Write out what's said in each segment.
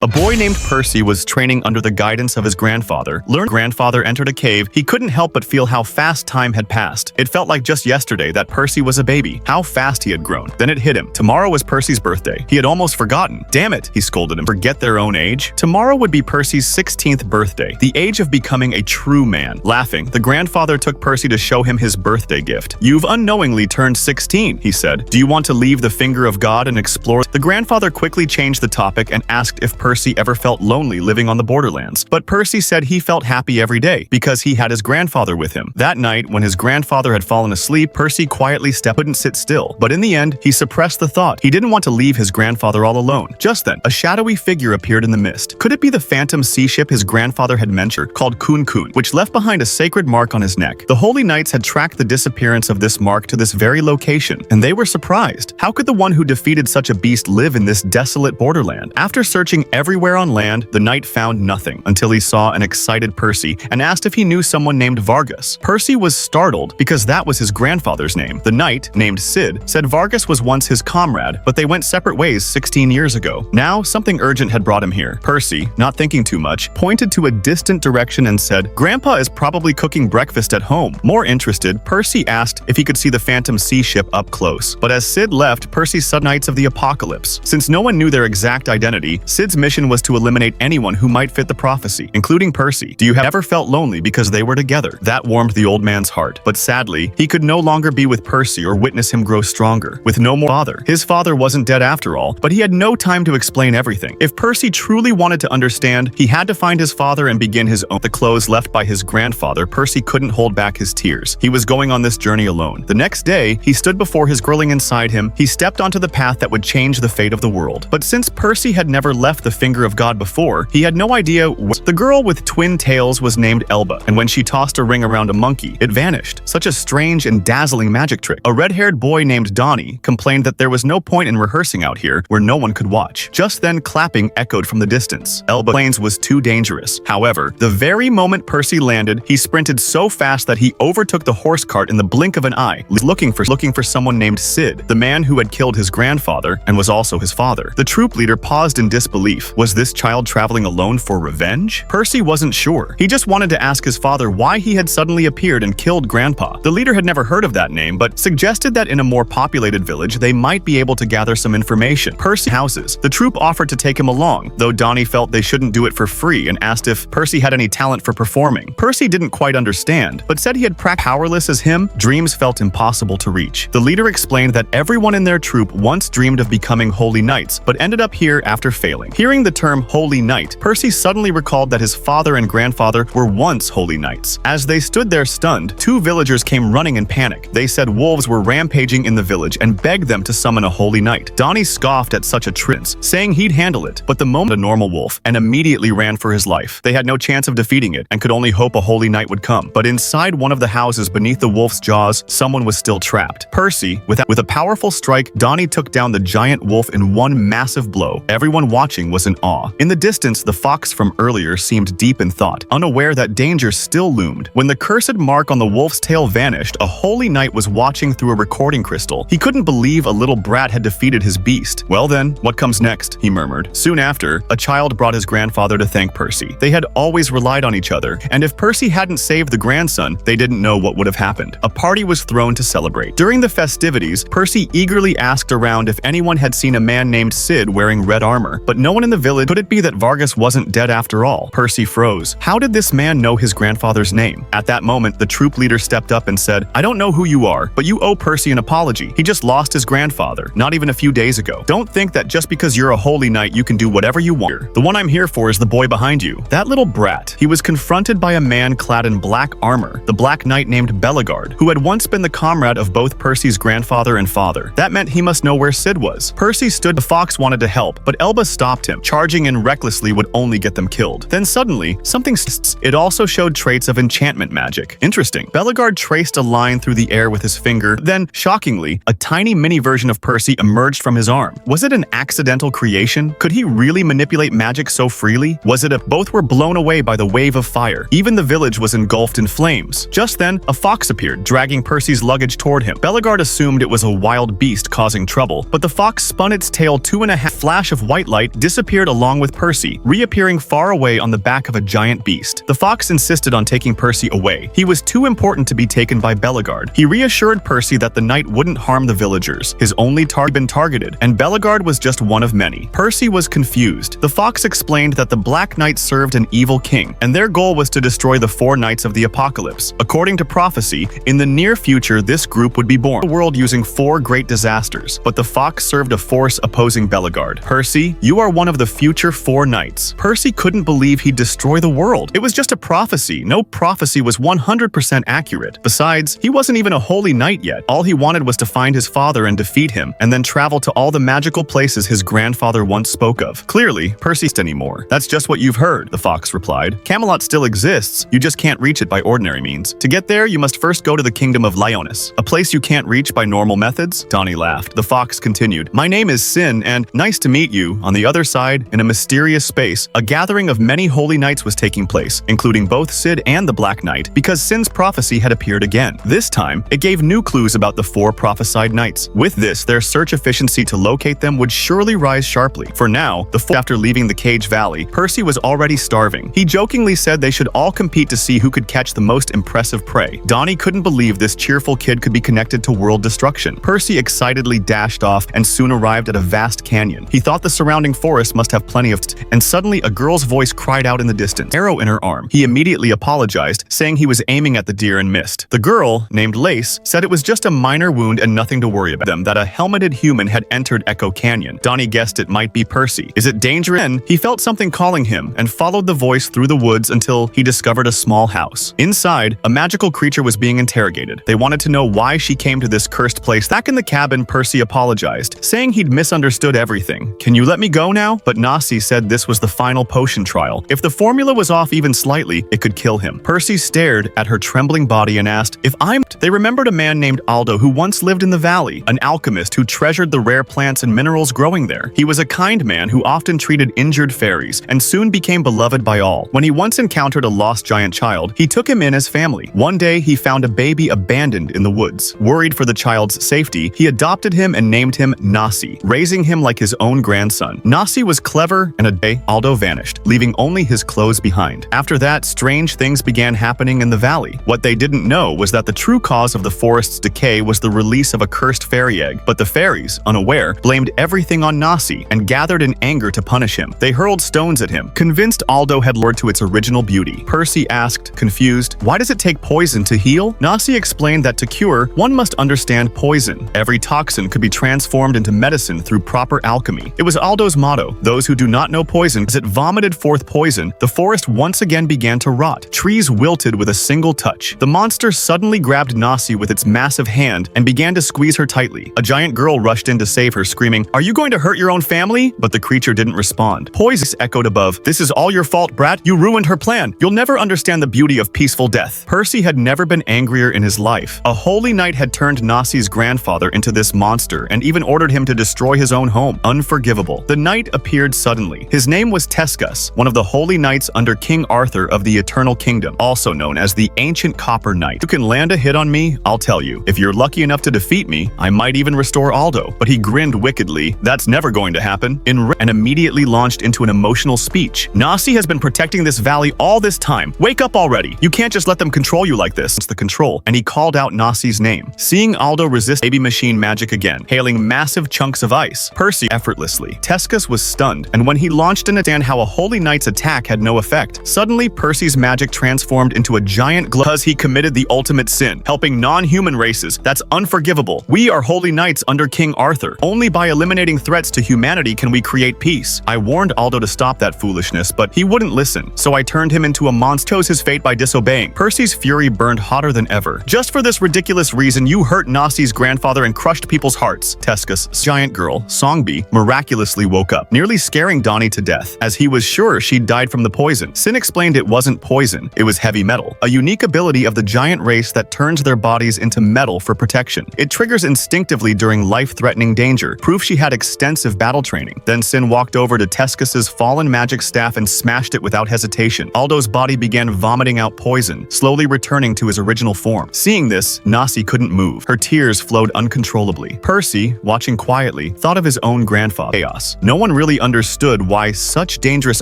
A boy named Percy was training under the guidance of his grandfather. Grandfather entered a cave. He couldn't help but feel how fast time had passed. It felt like just yesterday that Percy was a baby. How fast he had grown. Then it hit him. Tomorrow was Percy's birthday. He had almost forgotten. Damn it, he scolded him. Forget their own age? Tomorrow would be Percy's 16th birthday, the age of becoming a true man. Laughing, the grandfather took Percy to show him his birthday gift. You've unknowingly turned 16, he said. Do you want to leave the finger of God and explore? The grandfather quickly changed the topic and asked if Percy ever felt lonely living on the borderlands. But Percy said he felt happy every day because he had his grandfather with him. That night, when his grandfather had fallen asleep, Percy quietly couldn't sit still. But in the end, he suppressed the thought. He didn't want to leave his grandfather all alone. Just then, a shadowy figure appeared in the mist. Could it be the phantom sea ship his grandfather had mentioned, called Kun Kun, which left behind a sacred mark on his neck? The holy knights had tracked the disappearance of this mark to this very location, and they were surprised. How could the one who defeated such a beast live in this desolate borderland? After searching everywhere on land, the knight found nothing until he saw an excited Percy and asked if he knew someone named Vargas. Percy was startled because that was his grandfather's name. The knight, named Sid, said Vargas was once his comrade, but they went separate ways 16 years ago. Now, something urgent had brought him here. Percy, not thinking too much, pointed to a distant direction and said, "Grandpa is probably cooking breakfast at home." More interested, Percy asked if he could see the phantom sea ship up close. But as Sid left, Percy saw Knights of the Apocalypse. Since no one knew their exact identity, Sid's mission was to eliminate anyone who might fit the prophecy, including Percy. Do you have ever felt lonely because they were together? That warmed the old man's heart. But sadly, he could no longer be with Percy or witness him grow stronger. With no more father. His father wasn't dead after all, but he had no time to explain everything. If Percy truly wanted to understand, he had to find his father and begin his own. The clothes left by his grandfather, Percy couldn't hold back his tears. He was going on this journey alone. The next day, he stood before his girling inside him. He stepped onto the path that would change the fate of the world. But since Percy had never left the finger of God before, he had no idea the girl with twin tails was named Elba, and when she tossed a ring around a monkey, it vanished. Such a strange and dazzling magic trick. A red-haired boy named Donnie complained that there was no point in rehearsing out here where no one could watch. Just then, clapping echoed from the distance. Elba planes was too dangerous. However, the very moment Percy landed, he sprinted so fast that he overtook the horse cart in the blink of an eye, looking for someone named Sid, the man who had killed his grandfather and was also his father. The troop leader paused in disbelief. Was this child traveling alone for revenge? Percy wasn't sure. He just wanted to ask his father why he had suddenly appeared and killed Grandpa. The leader had never heard of that name, but suggested that in a more populated village, they might be able to gather some information. Percy houses. The troop offered to take him along, though Donnie felt they shouldn't do it for free and asked if Percy had any talent for performing. Percy didn't quite understand, but said he had practiced. Powerless as him, dreams felt impossible to reach. The leader explained that everyone in their troop once dreamed of becoming holy knights, but ended up here after failing. Hearing the term holy knight, Percy suddenly recalled that his father and grandfather were once holy knights. As they stood there stunned, two villagers came running in panic. They said wolves were rampaging in the village and begged them to summon a holy knight. Donnie scoffed at such a trance, saying he'd handle it, but the moment a normal wolf, and immediately ran for his life. They had no chance of defeating it and could only hope a holy knight would come. But inside one of the houses beneath the wolf's jaws, someone was still trapped. Percy, with a powerful strike, Donnie took down the giant wolf in one massive blow. Everyone watching was in awe. In the distance, the fox from earlier seemed deep in thought, unaware that danger still loomed. When the cursed mark on the wolf's tail vanished, a holy knight was watching through a recording crystal. He couldn't believe a little brat had defeated his beast. Well then, what comes next? He murmured. Soon after, a child brought his grandfather to thank Percy. They had always relied on each other, and if Percy hadn't saved the grandson, they didn't know what would have happened. A party was thrown to celebrate. During the festivities, Percy eagerly asked around if anyone had seen a man named Sid wearing red armor, but no one in the village. Could it be that Vargas wasn't dead after all? Percy froze. How did this man know his grandfather's name? At that moment, the troop leader stepped up and said, "I don't know who you are, but you owe Percy an apology. He just lost his grandfather, not even a few days ago. Don't think that just because you're a holy knight you can do whatever you want. The one I'm here for is the boy behind you." That little brat. He was confronted by a man clad in black armor, the Black Knight named Bellegarde, who had once been the comrade of both Percy's grandfather and father. That meant he must know where Sid was. Percy stood. The fox wanted to help, but Elba stopped him. Charging in recklessly would only get them killed. Then suddenly, something it also showed traits of enchantment magic. Interesting. Bellegarde traced a line through the air with his finger. Then, shockingly, a tiny mini version of Percy emerged from his arm. Was it an accidental creation? Could he really manipulate magic so freely? Was it both were blown away by the wave of fire. Even the village was engulfed in flames. Just then, a fox appeared, dragging Percy's luggage toward him. Bellegarde assumed it was a wild beast causing trouble, but the fox spun its tail 2.5 flash of white light, disappeared disappeared along with Percy, reappearing far away on the back of a giant beast. The fox insisted on taking Percy away. He was too important to be taken by Bellegarde. He reassured Percy that the knight wouldn't harm the villagers. His only target had been targeted, and Bellegarde was just one of many. Percy was confused. The fox explained that the Black Knight served an evil king, and their goal was to destroy the 4 knights of the apocalypse. According to prophecy, in the near future this group would be born, the world using 4 great disasters, but the fox served a force opposing Bellegarde. Percy, you are one of the future 4 knights. Percy couldn't believe he'd destroy the world. It was just a prophecy. No prophecy was 100% accurate. Besides, he wasn't even a holy knight yet. All he wanted was to find his father and defeat him, and then travel to all the magical places his grandfather once spoke of. Clearly, Percy isn't anymore. That's just what you've heard, the fox replied. Camelot still exists, you just can't reach it by ordinary means. To get there, you must first go to the kingdom of Lionus, a place you can't reach by normal methods. Donnie laughed. The fox continued, my name is Sin, and nice to meet you. On the other side, in a mysterious space, a gathering of many holy knights was taking place, including both Sid and the Black Knight, because Sin's prophecy had appeared again. This time, it gave new clues about the 4 prophesied knights. With this, their search efficiency to locate them would surely rise sharply. For now, after leaving the Cage Valley, Percy was already starving. He jokingly said they should all compete to see who could catch the most impressive prey. Donnie couldn't believe this cheerful kid could be connected to world destruction. Percy excitedly dashed off and soon arrived at a vast canyon. He thought the surrounding forest must have plenty of and suddenly a girl's voice cried out in the distance, arrow in her arm. He immediately apologized, saying he was aiming at the deer and missed. The girl, named Lace, said it was just a minor wound and nothing to worry about. Them that a helmeted human had entered Echo Canyon. Donnie guessed it might be Percy. Is it dangerous? Then he felt something calling him and followed the voice through the woods until he discovered a small house. Inside, a magical creature was being interrogated. They wanted to know why she came to this cursed place. Back in the cabin, Percy apologized, saying he'd misunderstood everything. Can you let me go now? But Nasi said this was the final potion trial. If the formula was off even slightly, it could kill him. Percy stared at her trembling body and asked, if I'm... They remembered a man named Aldo who once lived in the valley, an alchemist who treasured the rare plants and minerals growing there. He was a kind man who often treated injured fairies and soon became beloved by all. When he once encountered a lost giant child, he took him in as family. One day, he found a baby abandoned in the woods. Worried for the child's safety, he adopted him and named him Nasi, raising him like his own grandson. Nasi was clever, and a day, Aldo vanished, leaving only his clothes behind. After that, strange things began happening in the valley. What they didn't know was that the true cause of the forest's decay was the release of a cursed fairy egg, but the fairies, unaware, blamed everything on Nasi and gathered in anger to punish him. They hurled stones at him, convinced Aldo had lured to its original beauty. Percy asked, confused, why does it take poison to heal? Nasi explained that to cure, one must understand poison. Every toxin could be transformed into medicine through proper alchemy. It was Aldo's motto, those who do not know poison. As it vomited forth poison, the forest once again began to rot. Trees wilted with a single touch. The monster suddenly grabbed Nasi with its massive hand and began to squeeze her tightly. A giant girl rushed in to save her, screaming, are you going to hurt your own family? But the creature didn't respond. Poison echoed above, this is all your fault, brat. You ruined her plan. You'll never understand the beauty of peaceful death. Percy had never been angrier in his life. A holy knight had turned Nasi's grandfather into this monster and even ordered him to destroy his own home. Unforgivable. The knight appeared suddenly. His name was Tescus, one of the holy knights under King Arthur of the Eternal Kingdom, also known as the Ancient Copper Knight. You can land a hit on me, I'll tell you. If you're lucky enough to defeat me, I might even restore Aldo. But he grinned wickedly. That's never going to happen. And immediately launched into an emotional speech. Nasi has been protecting this valley all this time. Wake up already. You can't just let them control you like this. It's the control. And he called out Nasi's name. Seeing Aldo resist baby machine magic again, hailing massive chunks of ice, Percy effortlessly. Tescus was stunned, and when he launched an attack, how a holy knight's attack had no effect. Suddenly, Percy's magic transformed into a giant glow because he committed the ultimate sin, helping non-human races. That's unforgivable. We are holy knights under King Arthur. Only by eliminating threats to humanity can we create peace. I warned Aldo to stop that foolishness, but he wouldn't listen, so I turned him into a monster. Chose his fate by disobeying. Percy's fury burned hotter than ever. Just for this ridiculous reason, you hurt Nasi's grandfather and crushed people's hearts. Tescus' giant girl, Songbee, miraculously woke up, nearly scaring Donnie to death, as he was sure she'd died from the poison. Sin explained it wasn't poison, it was heavy metal, a unique ability of the giant race that turns their bodies into metal for protection. It triggers instinctively during life-threatening danger, proof she had extensive battle training. Then Sin walked over to Tescus's fallen magic staff and smashed it without hesitation. Aldo's body began vomiting out poison, slowly returning to his original form. Seeing this, Nasi couldn't move. Her tears flowed uncontrollably. Percy, watching quietly, thought of his own grandfather. Chaos. No one really Percy understood why such dangerous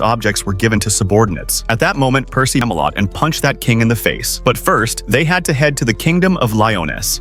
objects were given to subordinates. At that moment, Percy Camelot and punched that king in the face. But first, they had to head to the kingdom of Lionus.